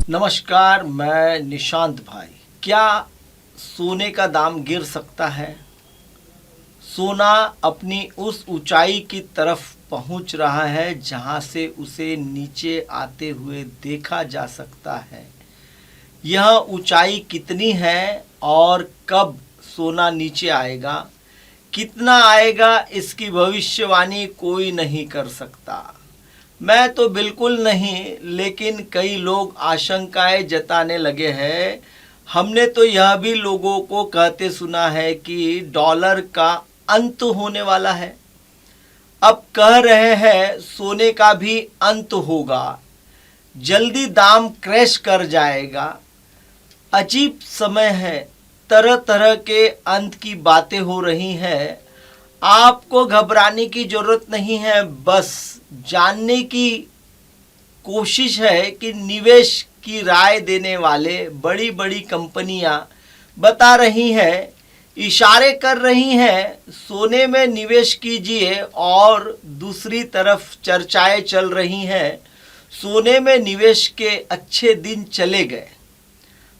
नमस्कार, मैं निशांत भाई। क्या सोने का दाम गिर सकता है? सोना अपनी उस ऊंचाई की तरफ पहुंच रहा है जहां से उसे नीचे आते हुए देखा जा सकता है। यह ऊंचाई कितनी है और कब सोना नीचे आएगा, कितना आएगा, इसकी भविष्यवाणी कोई नहीं कर सकता। मैं तो बिल्कुल नहीं, लेकिन कई लोग आशंकाएं जताने लगे हैं। हमने तो यह भी लोगों को कहते सुना है कि डॉलर का अंत होने वाला है। अब कह रहे हैं सोने का भी अंत होगा, जल्दी दाम क्रैश कर जाएगा। अजीब समय है, तरह तरह के अंत की बातें हो रही हैं। आपको घबराने की जरूरत नहीं है, बस जानने की कोशिश है कि निवेश की राय देने वाले बड़ी बड़ी कंपनियां बता रही हैं, इशारे कर रही हैं सोने में निवेश कीजिए, और दूसरी तरफ चर्चाएं चल रही हैं सोने में निवेश के अच्छे दिन चले गए।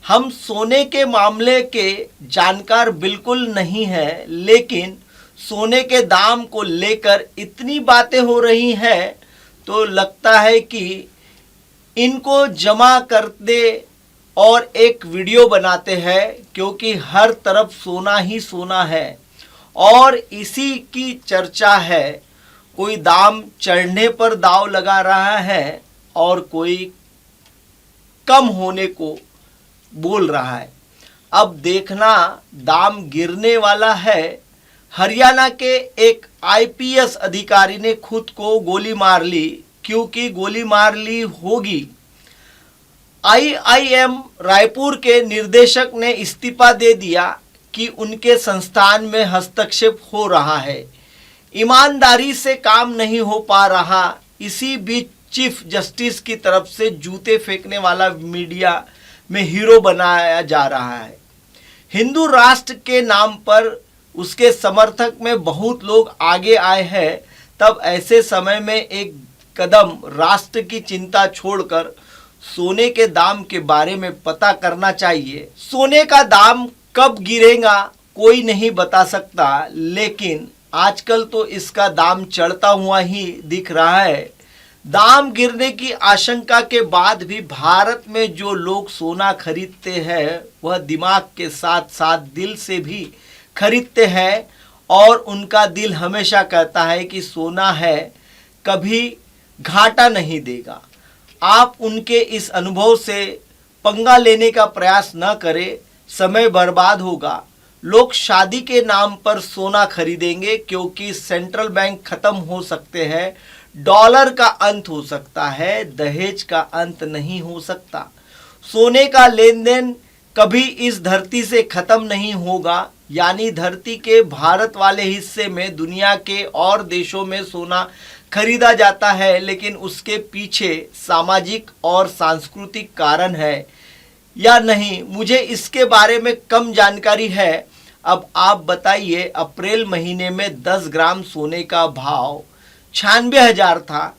हम सोने के मामले के जानकार बिल्कुल नहीं हैं, लेकिन सोने के दाम को लेकर इतनी बातें हो रही हैं तो लगता है कि इनको जमा कर दे और एक वीडियो बनाते हैं, क्योंकि हर तरफ सोना ही सोना है और इसी की चर्चा है। कोई दाम चढ़ने पर दाव लगा रहा है और कोई कम होने को बोल रहा है। अब देखना दाम गिरने वाला है। हरियाणा के एक आईपीएस अधिकारी ने खुद को गोली मार ली, क्योंकि गोली मार ली होगी। आईआईएम रायपुर के निदेशक ने इस्तीफा दे दिया कि उनके संस्थान में हस्तक्षेप हो रहा है, ईमानदारी से काम नहीं हो पा रहा। इसी बीच चीफ जस्टिस की तरफ से जूते फेंकने वाला मीडिया में हीरो बनाया जा रहा है। हिंदू राष्ट्र के नाम पर उसके समर्थक में बहुत लोग आगे आए हैं। तब ऐसे समय में एक कदम राष्ट्र की चिंता छोड़कर सोने के दाम के बारे में पता करना चाहिए। सोने का दाम कब गिरेगा कोई नहीं बता सकता, लेकिन आजकल तो इसका दाम चढ़ता हुआ ही दिख रहा है। दाम गिरने की आशंका के बाद भी भारत में जो लोग सोना खरीदते हैं वह दिमाग के साथ साथ दिल से भी खरीदते हैं, और उनका दिल हमेशा कहता है कि सोना है, कभी घाटा नहीं देगा। आप उनके इस अनुभव से पंगा लेने का प्रयास न करें, समय बर्बाद होगा। लोग शादी के नाम पर सोना खरीदेंगे क्योंकि सेंट्रल बैंक खत्म हो सकते हैं, डॉलर का अंत हो सकता है, दहेज का अंत नहीं हो सकता। सोने का लेन देन कभी इस धरती से खत्म नहीं होगा, यानी धरती के भारत वाले हिस्से में दुनिया के और देशों में सोना खरीदा जाता है, लेकिन उसके पीछे सामाजिक और सांस्कृतिक कारण है या नहीं, मुझे इसके बारे में कम जानकारी है। अब आप बताइए, अप्रैल महीने में 10 ग्राम सोने का भाव 96,000 था।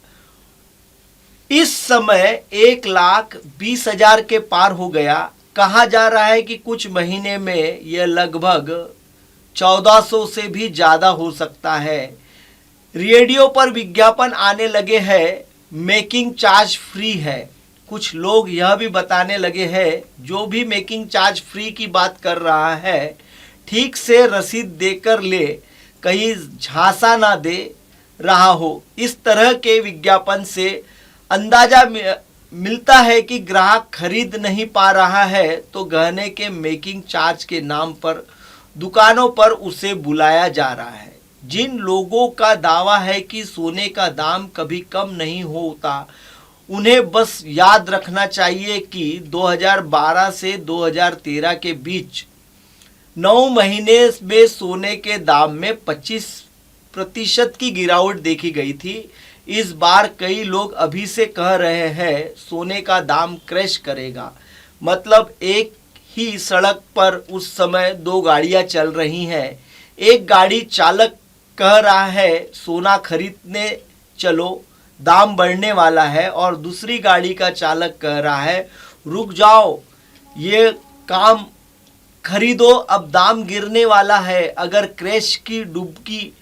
इस समय 1,20,000 के पार हो गया। कहा जा रहा है कि कुछ महीने में यह लगभग 1400 से भी ज़्यादा हो सकता है। रेडियो पर विज्ञापन आने लगे हैं, मेकिंग चार्ज फ्री है। कुछ लोग यह भी बताने लगे हैं, जो भी मेकिंग चार्ज फ्री की बात कर रहा है ठीक से रसीद देकर ले, कहीं झांसा ना दे रहा हो। इस तरह के विज्ञापन से अंदाजा मिलता है कि ग्राहक खरीद नहीं पा रहा है, तो गहने के मेकिंग चार्ज के नाम पर दुकानों पर उसे बुलाया जा रहा है। जिन लोगों का दावा है कि सोने का दाम कभी कम नहीं होता, उन्हें बस याद रखना चाहिए कि 2012 से 2013 के बीच 9 महीने में सोने के दाम में 25% की गिरावट देखी गई थी। इस बार कई लोग अभी से कह रहे हैं सोने का दाम क्रैश करेगा। मतलब एक ही सड़क पर उस समय 2 गाड़ियां चल रही हैं। एक गाड़ी चालक कह रहा है सोना खरीदने चलो, दाम बढ़ने वाला है, और दूसरी गाड़ी का चालक कह रहा है रुक जाओ, ये काम खरीदो, अब दाम गिरने वाला है, अगर क्रैश की डुबकी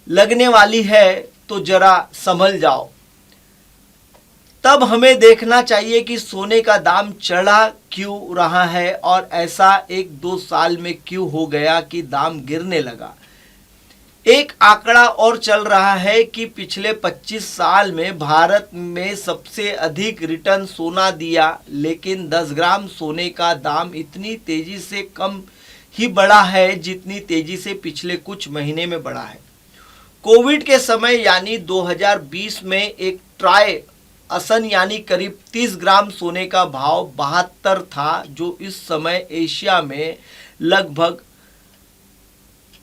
लगने वाली है तो जरा संभल जाओ। तब हमें देखना चाहिए कि सोने का दाम चढ़ा क्यों रहा है और ऐसा 1-2 साल में क्यों हो गया कि दाम गिरने लगा। एक आंकड़ा और चल रहा है कि पिछले 25 साल में भारत में सबसे अधिक रिटर्न सोना दिया, लेकिन 10 ग्राम सोने का दाम इतनी तेजी से कम ही बढ़ा है जितनी तेजी से पिछले कुछ महीने में बढ़ा है। कोविड के समय यानी 2020 में एक ट्राई असन यानी करीब 30 ग्राम सोने का भाव 72 था, जो इस समय एशिया में लगभग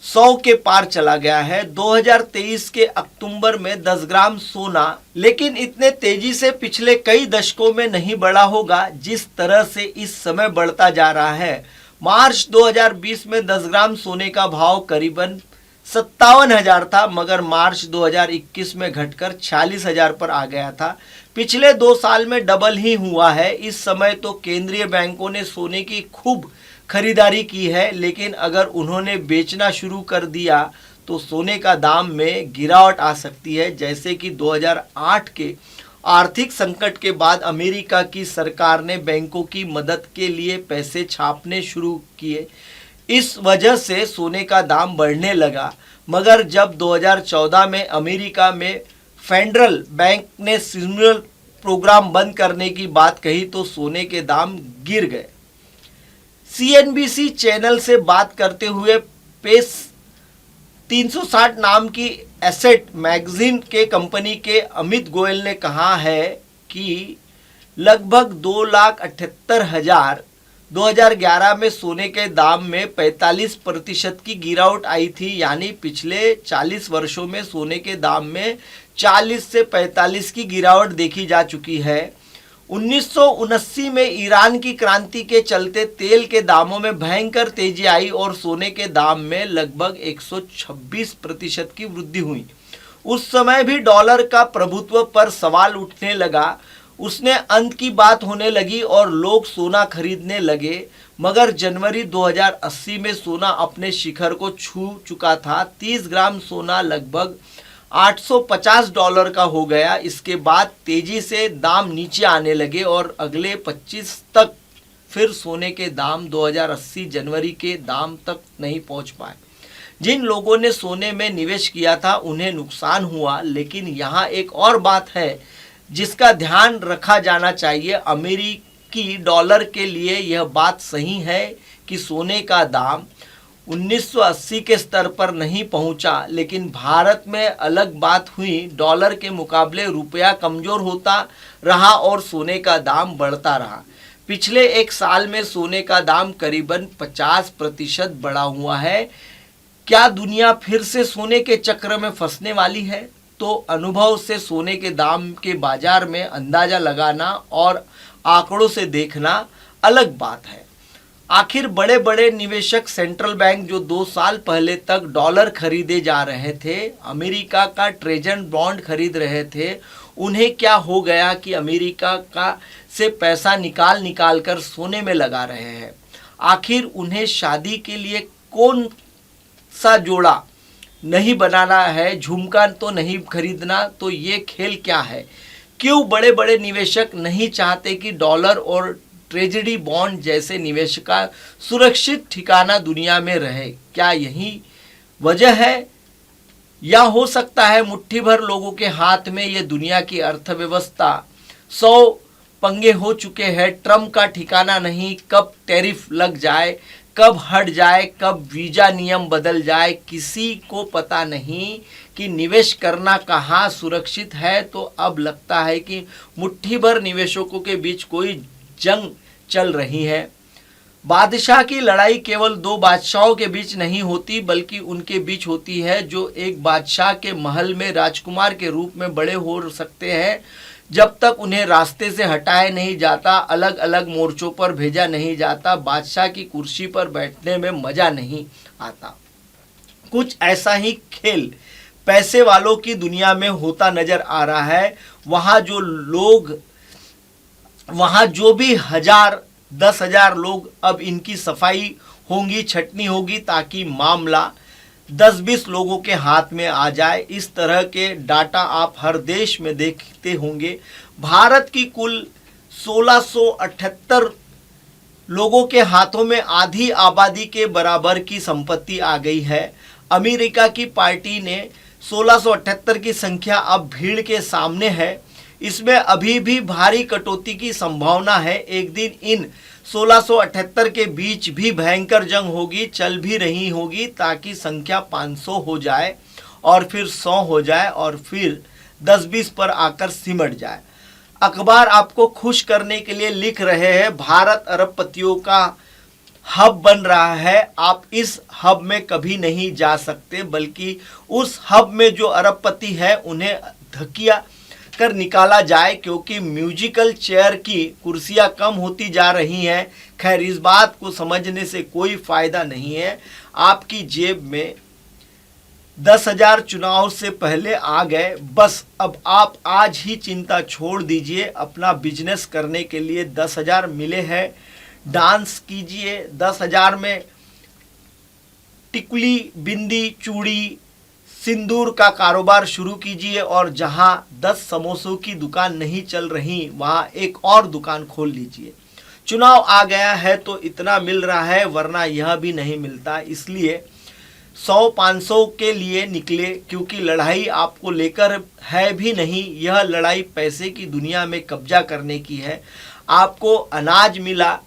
100 के पार चला गया है। 2023 के अक्टूबर में 10 ग्राम सोना लेकिन इतने तेजी से पिछले कई दशकों में नहीं बढ़ा होगा जिस तरह से इस समय बढ़ता जा रहा है। मार्च 2020 में 10 ग्राम सोने का भाव करीबन 57,000 था, मगर मार्च 2021 में घटकर 46,000 पर आ गया था। पिछले 2 साल में डबल ही हुआ है। इस समय तो केंद्रीय बैंकों ने सोने की खूब खरीदारी की है, लेकिन अगर उन्होंने बेचना शुरू कर दिया तो सोने का दाम में गिरावट आ सकती है, जैसे कि 2008 के आर्थिक संकट के बाद अमेरिका की सरकार ने बैंकों की मदद के लिए पैसे छापने शुरू किए। इस वजह से सोने का दाम बढ़ने लगा, मगर जब 2014 में अमेरिका में फेडरल बैंक ने स्टिमुलस प्रोग्राम बंद करने की बात कही तो सोने के दाम गिर गए। CNBC चैनल से बात करते हुए पेस 360 नाम की एसेट मैगजीन के कंपनी के अमित गोयल ने कहा है कि लगभग 2,78,000 2011 में सोने के दाम में 45% की गिरावट आई थी, यानी पिछले 40 वर्षों में सोने के दाम में 40 से 45 की गिरावट देखी जा चुकी है। 1979 में ईरान की क्रांति के चलते तेल के दामों में भयंकर तेजी आई और सोने के दाम में लगभग 126% की वृद्धि हुई। उस समय भी डॉलर का प्रभुत्व पर सवाल उठने लगा, उसने अंत की बात होने लगी और लोग सोना खरीदने लगे, मगर जनवरी 2080 में सोना अपने शिखर को छू चुका था। 30 ग्राम सोना लगभग $850 का हो गया। इसके बाद तेजी से दाम नीचे आने लगे और अगले 25 तक फिर सोने के दाम 2080 जनवरी के दाम तक नहीं पहुंच पाए। जिन लोगों ने सोने में निवेश किया था उन्हें नुकसान हुआ, लेकिन यहाँ एक और बात है जिसका ध्यान रखा जाना चाहिए। अमेरिकी डॉलर के लिए यह बात सही है कि सोने का दाम 1980 के स्तर पर नहीं पहुंचा, लेकिन भारत में अलग बात हुई। डॉलर के मुकाबले रुपया कमजोर होता रहा और सोने का दाम बढ़ता रहा। पिछले 1 साल में सोने का दाम करीबन 50% बढ़ा हुआ है। क्या दुनिया फिर से सोने के चक्र में फंसने वाली है? तो अनुभव से सोने के दाम के बाजार में अंदाजा लगाना और आंकड़ों से देखना अलग बात है। आखिर बड़े बड़े निवेशक सेंट्रल बैंक जो 2 साल पहले तक डॉलर खरीदे जा रहे थे, अमेरिका का ट्रेजरी बॉन्ड खरीद रहे थे, उन्हें क्या हो गया कि अमेरिका का से पैसा निकाल कर सोने में लगा रहे हैं? आखिर उन्हें शादी के लिए कौन सा जोड़ा नहीं बनाना है, झुमका तो नहीं खरीदना, तो ये खेल क्या है? क्यों बड़े बड़े निवेशक नहीं चाहते कि डॉलर और ट्रेजरी बॉन्ड जैसे निवेश का सुरक्षित ठिकाना दुनिया में रहे? क्या यही वजह है? या हो सकता है मुट्ठी भर लोगों के हाथ में ये दुनिया की अर्थव्यवस्था 100 पंगे हो चुके हैं। ट्रम्प का ठिकाना नहीं, कब टैरिफ लग जाए, कब हट जाए, कब वीजा नियम बदल जाए, किसी को पता नहीं कि निवेश करना कहाँ सुरक्षित है। तो अब लगता है कि मुट्ठी भर निवेशकों के बीच कोई जंग चल रही है। बादशाह की लड़ाई केवल 2 बादशाहों के बीच नहीं होती, बल्कि उनके बीच होती है जो एक बादशाह के महल में राजकुमार के रूप में बड़े हो सकते हैं। जब तक उन्हें रास्ते से हटाया नहीं जाता, अलग अलग मोर्चों पर भेजा नहीं जाता, बादशाह की कुर्सी पर बैठने में मजा नहीं आता। कुछ ऐसा ही खेल पैसे वालों की दुनिया में होता नजर आ रहा है। वहाँ जो लोग वहाँ जो भी 1000 लोग, अब इनकी सफाई होंगी, छटनी होगी, ताकि मामला 10-20 लोगों के हाथ में आ जाए। इस तरह के डाटा आप हर देश में देखते होंगे। भारत की कुल 1678 लोगों के हाथों में आधी आबादी के बराबर की संपत्ति आ गई है। अमेरिका की पार्टी ने 1678 की संख्या अब भीड़ के सामने है। इसमें अभी भी भारी कटौती की संभावना है। एक दिन इन 1678 के बीच भी भयंकर जंग होगी, चल भी रही होगी, ताकि संख्या 500 हो जाए और फिर 100 हो जाए और फिर 10-20 पर आकर सिमट जाए। अखबार आपको खुश करने के लिए लिख रहे हैं, भारत अरबपतियों का हब बन रहा है। आप इस हब में कभी नहीं जा सकते, बल्कि उस हब में जो अरबपति है उन्हें धकिया कर निकाला जाए, क्योंकि म्यूजिकल चेयर की कुर्सियां कम होती जा रही हैं। खैर, इस बात को समझने से कोई फायदा नहीं है। आपकी जेब में 10,000 चुनाव से पहले आ गए। बस अब आप आज ही चिंता छोड़ दीजिए। अपना बिजनेस करने के लिए 10,000 मिले हैं। डांस कीजिए, 10,000 में टिकुली, बिंदी, चूड़ी, सिंदूर का कारोबार शुरू कीजिए, और जहां 10 समोसों की दुकान नहीं चल रही वहां एक और दुकान खोल लीजिए। चुनाव आ गया है तो इतना मिल रहा है, वरना यह भी नहीं मिलता। इसलिए 100-500 के लिए निकले, क्योंकि लड़ाई आपको लेकर है भी नहीं। यह लड़ाई पैसे की दुनिया में कब्जा करने की है। आपको अनाज मिला,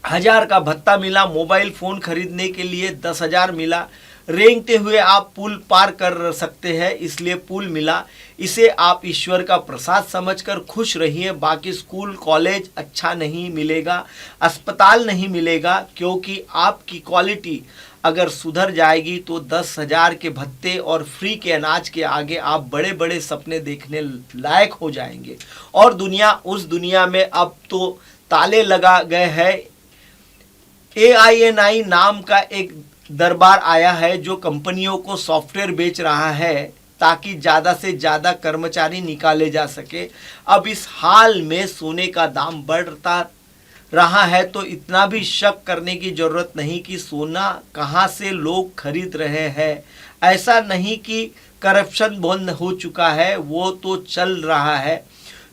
1000 का भत्ता मिला, मोबाइल फ़ोन खरीदने के लिए 10,000 मिला, रेंगते हुए आप पुल पार कर सकते हैं, इसलिए पुल मिला। इसे आप ईश्वर का प्रसाद समझकर खुश रहिए। बाकी स्कूल कॉलेज अच्छा नहीं मिलेगा, अस्पताल नहीं मिलेगा, क्योंकि आपकी क्वालिटी अगर सुधर जाएगी तो 10,000 के भत्ते और फ्री के अनाज के आगे आप बड़े बड़े सपने देखने लायक हो जाएंगे। और उस दुनिया में अब तो ताले लगा गए हैं। AINI नाम का एक दरबार आया है जो कंपनियों को सॉफ्टवेयर बेच रहा है, ताकि ज़्यादा से ज़्यादा कर्मचारी निकाले जा सके। अब इस हाल में सोने का दाम बढ़ता रहा है, तो इतना भी शक करने की ज़रूरत नहीं कि सोना कहाँ से लोग खरीद रहे हैं। ऐसा नहीं कि करप्शन बंद हो चुका है, वो तो चल रहा है।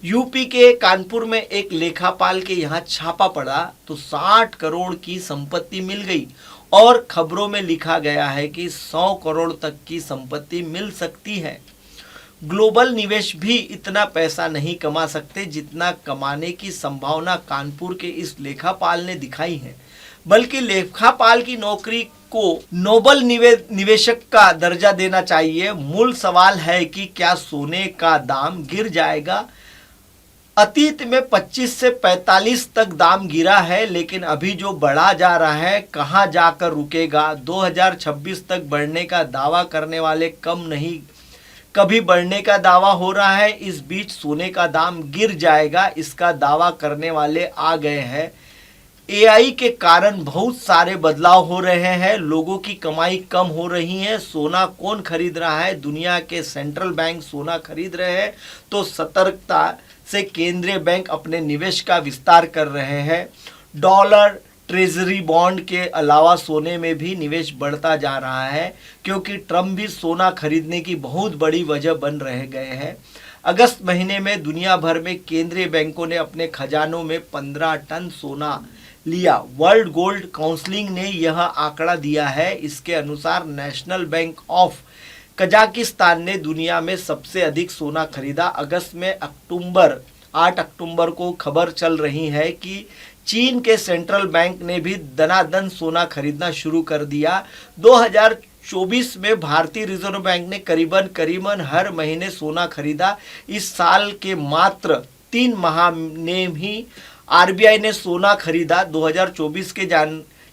यूपी के कानपुर में एक लेखापाल के यहाँ छापा पड़ा तो 60 करोड़ की संपत्ति मिल गई, और खबरों में लिखा गया है कि 100 करोड़ तक की संपत्ति मिल सकती है। ग्लोबल निवेश भी इतना पैसा नहीं कमा सकते जितना कमाने की संभावना कानपुर के इस लेखापाल ने दिखाई है। बल्कि लेखापाल की नौकरी को नोबल निवेशक का दर्जा देना चाहिए। मूल सवाल है कि क्या सोने का दाम गिर जाएगा? अतीत में 25 से 45 तक दाम गिरा है, लेकिन अभी जो बढ़ा जा रहा है कहाँ जाकर रुकेगा? 2026 तक बढ़ने का दावा करने वाले कम नहीं, कभी बढ़ने का दावा हो रहा है। इस बीच सोने का दाम गिर जाएगा, इसका दावा करने वाले आ गए हैं। AI के कारण बहुत सारे बदलाव हो रहे हैं, लोगों की कमाई कम हो रही है। सोना कौन खरीद रहा है? दुनिया के सेंट्रल बैंक सोना खरीद रहे हैं, तो सतर्कता से केंद्रीय बैंक अपने निवेश का विस्तार कर रहे हैं। डॉलर, ट्रेजरी बॉन्ड के अलावा सोने में भी निवेश बढ़ता जा रहा है, क्योंकि ट्रम्प भी सोना खरीदने की बहुत बड़ी वजह बन रह गए हैं। अगस्त महीने में दुनिया भर में केंद्रीय बैंकों ने अपने खजानों में 15 टन सोना लिया। वर्ल्ड गोल्ड काउंसिल ने यह आंकड़ा दिया है। इसके अनुसार नेशनल बैंक ऑफ कजाकिस्तान ने दुनिया में सबसे अधिक सोना खरीदा। अगस्त में 8 अक्टूबर को खबर चल रही है कि चीन के सेंट्रल बैंक ने भी दनादन सोना खरीदना शुरू कर दिया। 2024 में भारतीय रिजर्व बैंक ने करीबन हर महीने सोना खरीदा। इस साल के मात्र 3 माह में ही RBI ने सोना खरीदा। 2024 के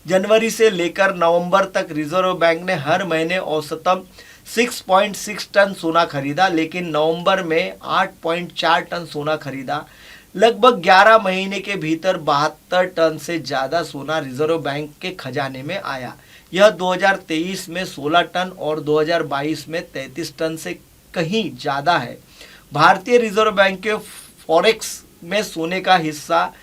जनवरी से लेकर नवंबर तक रिजर्व बैंक ने हर महीने औसतन 6.6 टन सोना खरीदा, लेकिन नवंबर में 8.4 टन सोना खरीदा। लगभग 11 महीने के भीतर 72 टन से ज़्यादा सोना रिजर्व बैंक के खजाने में आया। यह 2023 में 16 टन और 2022 में 33 टन से कहीं ज़्यादा है। भारतीय रिजर्व बैंक के फॉरेक्स में सोने का हिस्सा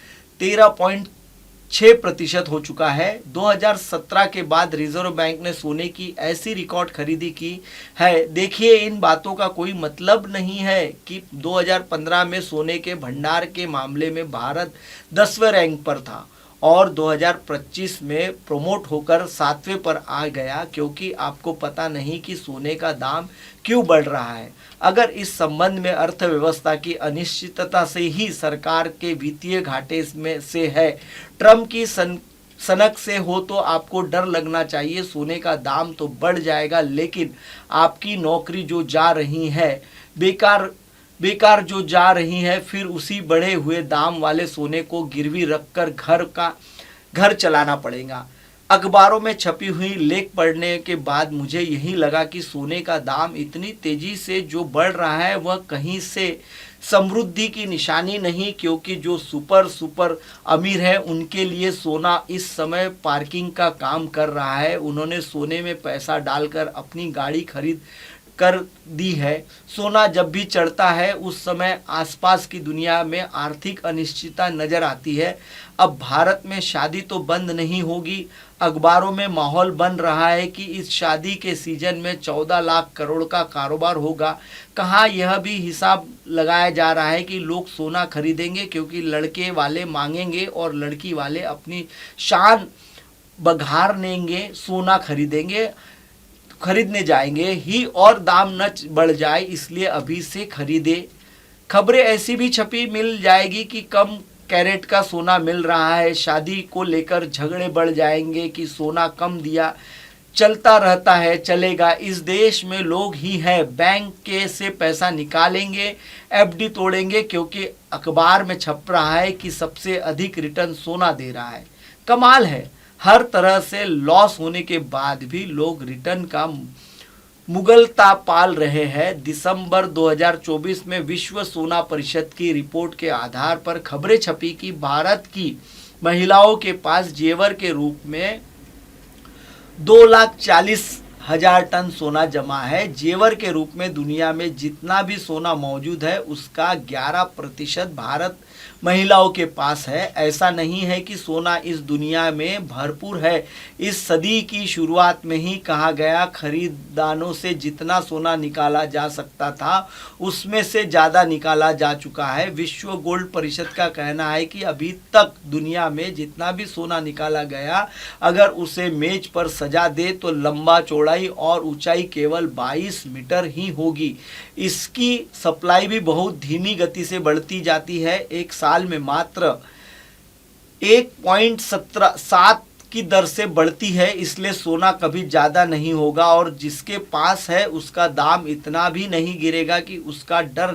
13.6% हो चुका है। 2017 के बाद रिजर्व बैंक ने सोने की ऐसी रिकॉर्ड खरीदी की है। देखिए, इन बातों का कोई मतलब नहीं है कि 2015 में सोने के भंडार के मामले में भारत 10वें रैंक पर था और 2025 में प्रमोट होकर 7वें पर आ गया, क्योंकि आपको पता नहीं कि सोने का दाम क्यों बढ़ रहा है। अगर इस संबंध में अर्थव्यवस्था की अनिश्चितता से ही सरकार के वित्तीय घाटे में से है, ट्रम्प की सनक से हो, तो आपको डर लगना चाहिए। सोने का दाम तो बढ़ जाएगा, लेकिन आपकी नौकरी जो जा रही है बेकार जो जा रही है, फिर उसी बढ़े हुए दाम वाले सोने को गिरवी रखकर घर चलाना पड़ेगा। अखबारों में छपी हुई लेख पढ़ने के बाद मुझे यही लगा कि सोने का दाम इतनी तेजी से जो बढ़ रहा है वह कहीं से समृद्धि की निशानी नहीं, क्योंकि जो सुपर अमीर है उनके लिए सोना इस समय पार्किंग का काम कर रहा है। उन्होंने सोने में पैसा डालकर अपनी गाड़ी खरीद कर दी है। सोना जब भी चढ़ता है उस समय आसपास की दुनिया में आर्थिक अनिश्चितता नजर आती है। अब भारत में शादी तो बंद नहीं होगी। अखबारों में माहौल बन रहा है कि इस शादी के सीजन में 14 लाख करोड़ का कारोबार होगा। कहाँ यह भी हिसाब लगाया जा रहा है कि लोग सोना खरीदेंगे क्योंकि लड़के वाले मांगेंगे और लड़की वाले अपनी शान बघारनेंगे, सोना खरीदने जाएंगे ही और दाम न बढ़ जाए, इसलिए अभी से खरीदे। खबरें ऐसी भी छपी मिल जाएगी कि कम कैरेट का सोना मिल रहा है। शादी को लेकर झगड़े बढ़ जाएंगे कि सोना कम दिया, चलता रहता है, चलेगा। इस देश में लोग ही हैं, बैंक के से पैसा निकालेंगे, एफडी तोड़ेंगे, क्योंकि अखबार में छप रहा है कि सबसे अधिक रिटर्न सोना दे रहा है। कमाल है, हर तरह से लॉस होने के बाद भी लोग रिटर्न का मुगलता पाल रहे हैं। दिसंबर 2024 में विश्व सोना परिषद की रिपोर्ट के आधार पर खबरें छपी कि भारत की महिलाओं के पास जेवर के रूप में 2,40,000 टन सोना जमा है। जेवर के रूप में दुनिया में जितना भी सोना मौजूद है उसका 11% भारत महिलाओं के पास है। ऐसा नहीं है कि सोना इस दुनिया में भरपूर है। इस सदी की शुरुआत में ही कहा गया, खरीदारों से जितना सोना निकाला जा सकता था उसमें से ज़्यादा निकाला जा चुका है। विश्व गोल्ड परिषद का कहना है कि अभी तक दुनिया में जितना भी सोना निकाला गया, अगर उसे मेज पर सजा दे तो लंबा, चौड़ाई और ऊंचाई केवल 22 मीटर ही होगी। इसकी सप्लाई भी बहुत धीमी गति से बढ़ती जाती है। एक साल में मात्र 1.7 की दर से बढ़ती है, इसलिए सोना कभी ज़्यादा नहीं होगा और जिसके पास है उसका दाम इतना भी नहीं गिरेगा कि उसका डर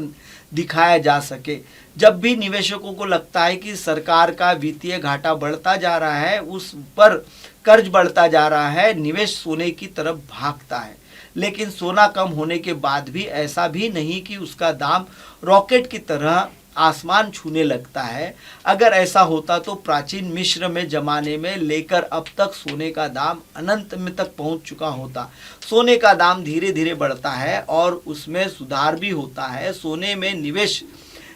दिखाया जा सके। जब भी निवेशकों को लगता है कि सरकार का वित्तीय घाटा बढ़ता जा रहा है, उस पर कर्ज बढ़ता जा रहा है, निवेश सोने की तरफ भागता है। लेकिन सोना कम होने के बाद भी ऐसा भी नहीं कि उसका दाम रॉकेट की तरह आसमान छूने लगता है। अगर ऐसा होता तो प्राचीन मिस्र में जमाने में लेकर अब तक सोने का दाम अनंत में तक पहुंच चुका होता। सोने का दाम धीरे धीरे बढ़ता है और उसमें सुधार भी होता है। सोने में निवेश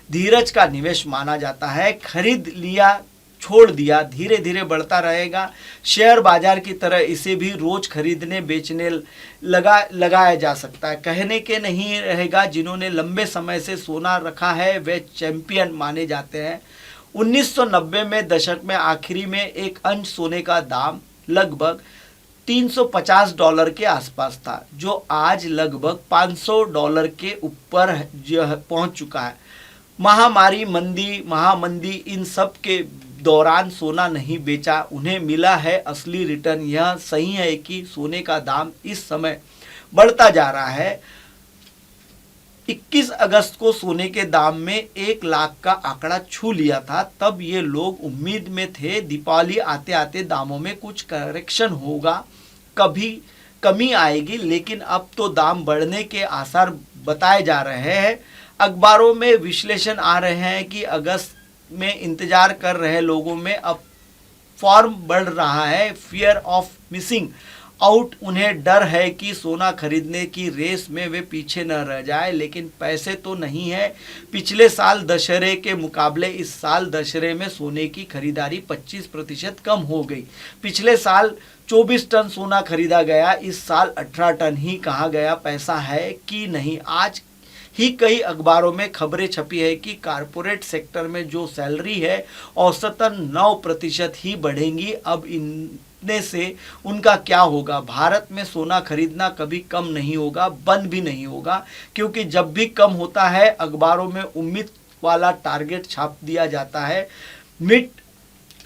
धीरज का निवेश माना जाता है। खरीद लिया, छोड़ दिया, धीरे धीरे बढ़ता रहेगा। शेयर बाजार की तरह इसे भी रोज खरीदने बेचने लगाया जा सकता है। कहने के नहीं रहेगा, जिन्होंने लंबे समय से सोना रखा है वे चैंपियन माने जाते हैं। 1990 में दशक में आखिरी में एक अंश सोने का दाम लगभग $350 के आसपास था, जो आज लगभग $500 के ऊपर पहुंच चुका है। महामंदी इन सब के दौरान सोना नहीं बेचा, उन्हें मिला है असली रिटर्न। यह सही है कि सोने का दाम इस समय बढ़ता जा रहा है। 21 अगस्त को सोने के दाम में 1 लाख का आंकड़ा छू लिया था। तब ये लोग उम्मीद में थे दीपावली आते आते दामों में कुछ करेक्शन होगा, कभी कमी आएगी, लेकिन अब तो दाम बढ़ने के आसार बताए जा रहे हैं। अखबारों में विश्लेषण आ रहे हैं कि अगस्त में इंतजार कर रहे लोगों में अब फॉर्म बढ़ रहा है। Fear of missing out. उन्हें डर है कि सोना खरीदने की रेस में वे पीछे न रह जाए, लेकिन पैसे तो नहीं है। पिछले साल दशहरे के मुकाबले इस साल दशहरे में सोने की खरीदारी 25% कम हो गई। पिछले साल 24 टन सोना खरीदा गया, इस साल 18 टन ही। कहा गया पैसा है कि नहीं। आज ही कई अखबारों में खबरें छपी है कि कारपोरेट सेक्टर में जो सैलरी है औसतन 9% ही बढ़ेंगी। अब इनमें से उनका क्या होगा। भारत में सोना खरीदना कभी कम नहीं होगा, बंद भी नहीं होगा, क्योंकि जब भी कम होता है अखबारों में उम्मीद वाला टारगेट छाप दिया जाता है। मिट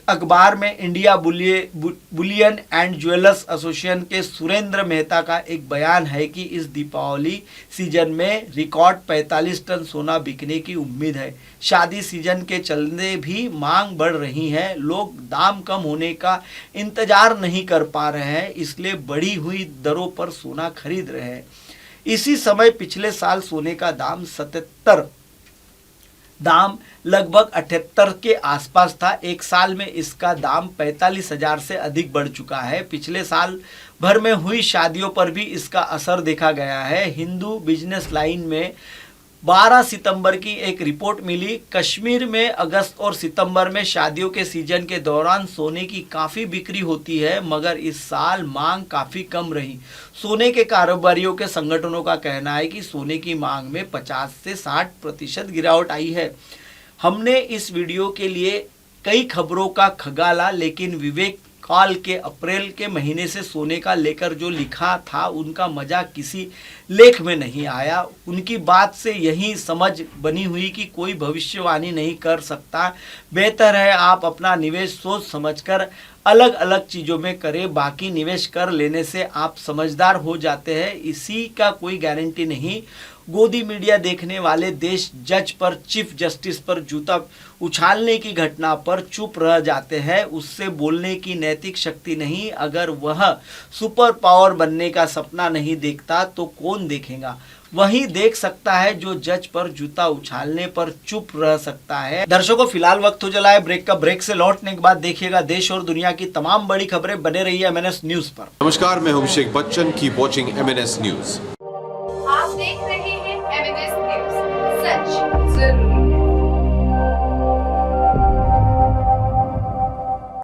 अखबार में India Boolean and jewellers association के सुरेंद्र मेहता का एक बयान है कि इस दीपावली सीजन में रिकॉर्ड 45 टन सोना बिकने की उम्मीद है। शादी सीजन के चलते भी मांग बढ़ रही है। लोग दाम कम होने का इंतजार नहीं कर पा रहे हैं, इसलिए बढ़ी हुई दरों पर सोना खरीद रहे हैं। इसी समय पिछले साल सोने का दाम लगभग 78 के आसपास था। एक साल में इसका दाम 45,000 से अधिक बढ़ चुका है। पिछले साल भर में हुई शादियों पर भी इसका असर देखा गया है। हिंदू बिजनेस लाइन में 12 सितंबर की एक रिपोर्ट मिली। कश्मीर में अगस्त और सितंबर में शादियों के सीजन के दौरान सोने की काफ़ी बिक्री होती है, मगर इस साल मांग काफ़ी कम रही। सोने के कारोबारियों के संगठनों का कहना है कि सोने की मांग में 50 से 60% गिरावट आई है। हमने इस वीडियो के लिए कई खबरों का खंगाला, लेकिन विवेक काल के अप्रैल के महीने से सोने का लेकर जो लिखा था उनका मजा किसी लेख में नहीं आया। उनकी बात से यही समझ बनी हुई कि कोई भविष्यवाणी नहीं कर सकता। बेहतर है आप अपना निवेश सोच समझकर अलग अलग चीज़ों में करें। बाकी निवेश कर लेने से आप समझदार हो जाते हैं, इसी का कोई गारंटी नहीं। गोदी मीडिया देखने वाले देश जज पर, चीफ जस्टिस पर जूता उछालने की घटना पर चुप रह जाते हैं। उससे बोलने की नैतिक शक्ति नहीं। अगर वह सुपर पावर बनने का सपना नहीं देखता तो कौन देखेगा। वही देख सकता है जो जज पर जूता उछालने पर चुप रह सकता है। दर्शकों, फिलहाल वक्त हो चला है ब्रेक का। ब्रेक से लौटने के बाद देखिएगा देश और दुनिया की तमाम बड़ी खबरें। बने रहिए MNS न्यूज पर। नमस्कार, मैं Abhishek Bachchan. Keep watching MNS news. आप देख रहे हैं MNS न्यूज, सच जरूर।